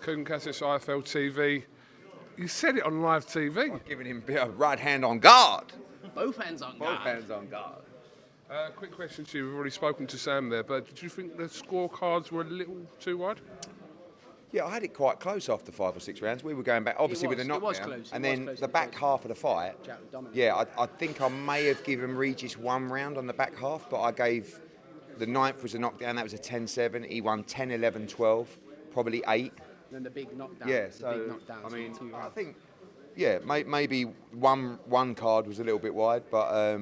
Coon Cassis, IFLTV. You said it on live TV. I've given him a right hand on guard. Both hands on guard. Both hands on guard. Quick question to you. We've already spoken to Sam there, but did you think the scorecards were a little too wide? Yeah, I had it quite close after 5 or 6 rounds. We were going back, obviously, with a knockdown. It was close. And then the back half of the fight, yeah, I think I may have given Regis 1 round on the back half, but I gave, the 9th was a knockdown, that was a 10-7. He won 10, 11, 12, probably 8. Then the big knockdown. Yeah, I mean, I think, yeah, maybe one card was a little bit wide, but,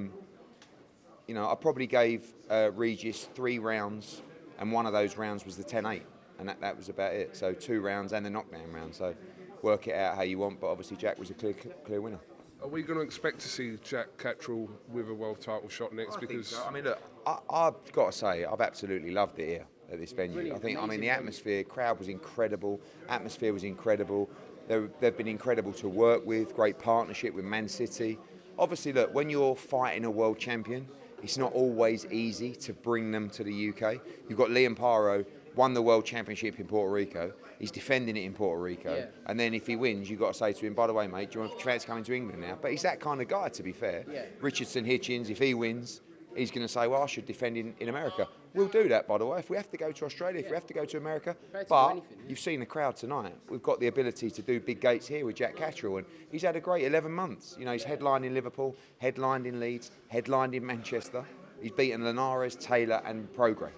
you know, I probably gave Regis 3 rounds, and one of those rounds was the 10-8. And that was about it. So 2 rounds and the knockdown round. So work it out how you want. But obviously Jack was a clear winner. Are we going to expect to see Jack Catterall with a world title shot next? I think so. I mean, look, I've got to say, I've absolutely loved it here at this venue. Brilliant. I mean, the atmosphere, crowd was incredible. Atmosphere was incredible. They've been incredible to work with. Great partnership with Man City. Obviously, look, when you're fighting a world champion, it's not always easy to bring them to the UK. You've got Liam Paro, won the World Championship in Puerto Rico. He's defending it in Puerto Rico. Yeah. And then if he wins, you've got to say to him, by the way, mate, do you want to coming to England now? But he's that kind of guy, to be fair. Yeah. Richardson Hitchens, if he wins, he's going to say, well, I should defend in America. We'll do that, by the way. If we have to go to Australia, if we have to go to America. But you've seen the crowd tonight. We've got the ability to do big gates here with Jack Catterall. And he's had a great 11 months. You know, he's headlined in Liverpool, headlined in Leeds, headlined in Manchester. He's beaten Linares, Taylor and Prograis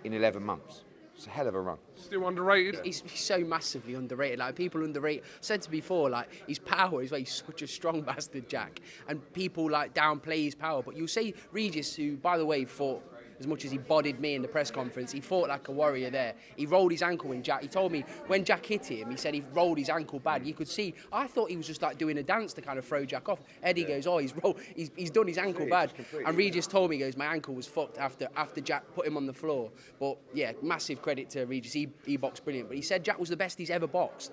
in 11 months. It's a hell of a run. Still underrated? He's so massively underrated. Like, people underrate. I said to before, like, his power is, like, he's such a strong bastard, Jack. And people, like, downplay his power. But you'll see Regis, who, by the way, fought, as much as he bodied me in the press conference, he fought like a warrior there. He rolled his ankle when Jack, he told me, when Jack hit him, he said he rolled his ankle bad. You could see, I thought he was just like doing a dance to kind of throw Jack off. Eddie goes, oh, he's done his ankle bad. And Regis told me, he goes, my ankle was fucked after Jack put him on the floor. But yeah, massive credit to Regis, he boxed brilliant. But he said Jack was the best he's ever boxed.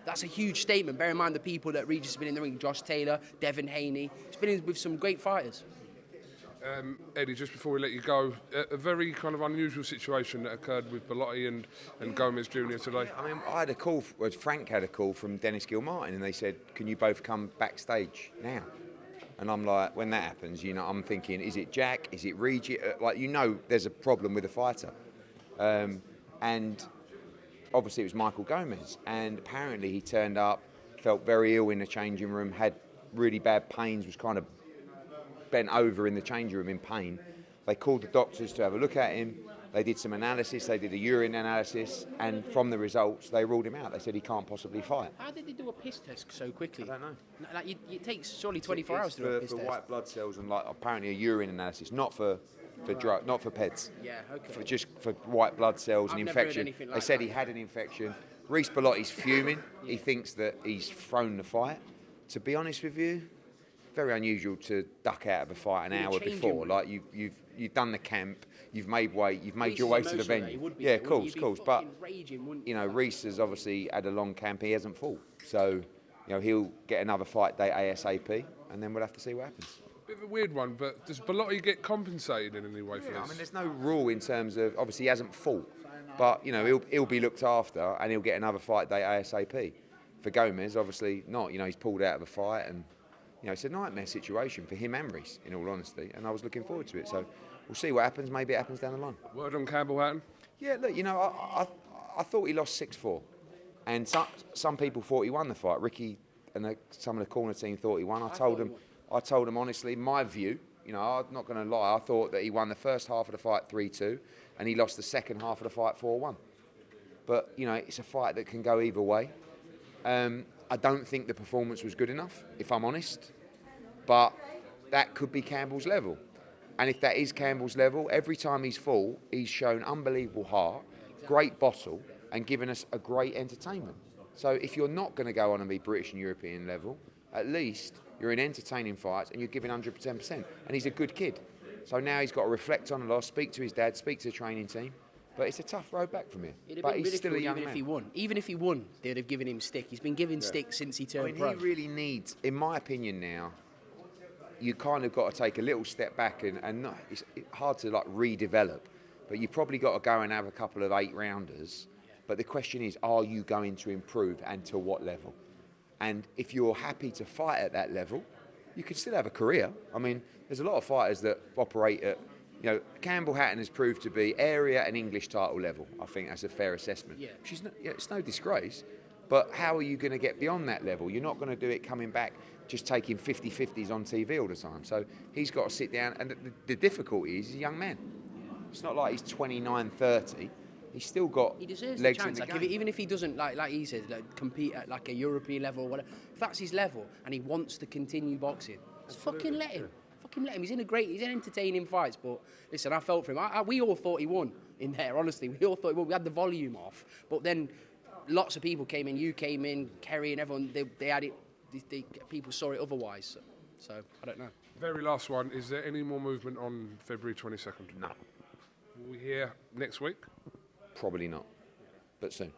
That's a huge statement. Bear in mind the people that Regis has been in the ring, Josh Taylor, Devin Haney. He's been in with some great fighters. Eddie, just before we let you go, a very kind of unusual situation that occurred with Bellotti and Gomez Jr. today. I mean, I had a call, Frank had a call from Dennis Gilmartin, and they said, can you both come backstage now? And I'm like, when that happens, you know, I'm thinking, is it Jack? Is it Regis? Like, you know, there's a problem with the fighter. And obviously it was Michael Gomez, and apparently he turned up, felt very ill in the changing room, had really bad pains, was kind of bent over in the changing room in pain. They called the doctors to have a look at him. They did some analysis, they did a urine analysis, and from the results, they ruled him out. They said he can't possibly fight. How did they do a piss test so quickly? I don't know. Like, it takes surely 24 hours to do a piss test. For white blood cells and, like, apparently a urine analysis, not for drug, not for PEDs. Yeah, okay. Just for white blood cells and infection. Like they said he had an infection. Reece Bellotti's fuming. He thinks that he's thrown the fight. To be honest with you, very unusual to duck out of a fight an hour before. Like, you've done the camp, you've made weight, you've made your way to the venue. Yeah, of course. But you know, Reece has obviously had a long camp. He hasn't fought, so you know he'll get another fight day ASAP, and then we'll have to see what happens. Bit of a weird one, but does Bellotti get compensated in any way for this? I mean, there's no rule in terms of, obviously he hasn't fought, but you know he'll be looked after, and he'll get another fight day ASAP. For Gomez, obviously not. You know, he's pulled out of a fight and. You know, it's a nightmare situation for him and Reece, in all honesty, and I was looking forward to it. So we'll see what happens. Maybe it happens down the line. Word on Campbell Hatton? Yeah, look, you know, I thought he lost 6-4, and some people thought he won the fight. Ricky and some of the corner team thought he won. I told them honestly, my view. You know, I'm not going to lie. I thought that he won the first half of the fight 3-2, and he lost the second half of the fight 4-1. But you know, it's a fight that can go either way. I don't think the performance was good enough, if I'm honest, but that could be Campbell's level. And if that is Campbell's level, every time he's fought, he's shown unbelievable heart, great bottle, and given us a great entertainment. So if you're not going to go on and be British and European level, at least you're in entertaining fights and you're giving 110%. And he's a good kid. So now he's got to reflect on the loss, speak to his dad, speak to the training team. But it's a tough road back from here. But he's still a young man. Even if he won, they'd have given him stick. He's been given stick since he turned pro. He really needs, in my opinion now, you kind of got to take a little step back and not, it's hard to like redevelop, but you probably got to go and have a couple of 8-rounders, But the question is, are you going to improve and to what level? And if you're happy to fight at that level, you can still have a career. I mean, there's a lot of fighters that operate at, Campbell Hatton has proved to be area and English title level. I think that's a fair assessment. Yeah. It's no disgrace, but how are you going to get beyond that level? You're not going to do it coming back just taking 50-50s on TV all the time. So he's got to sit down, and the difficulty is he's a young man. It's not like he's 29, 30. He's still got He deserves legs the chance. in the Like, game. even if he doesn't, like he said, compete at like a European level or whatever, if that's his level and he wants to continue boxing, just fucking let him. Fucking let him. He's in entertaining fights. But listen, I felt for him. We all thought he won in there. Honestly, we all thought he won. We had the volume off, but then lots of people came in. You came in, Kerry, and everyone. They had it. People saw it otherwise. So I don't know. Very last one. Is there any more movement on February 22nd? No, Will we hear next week? probably not, but soon.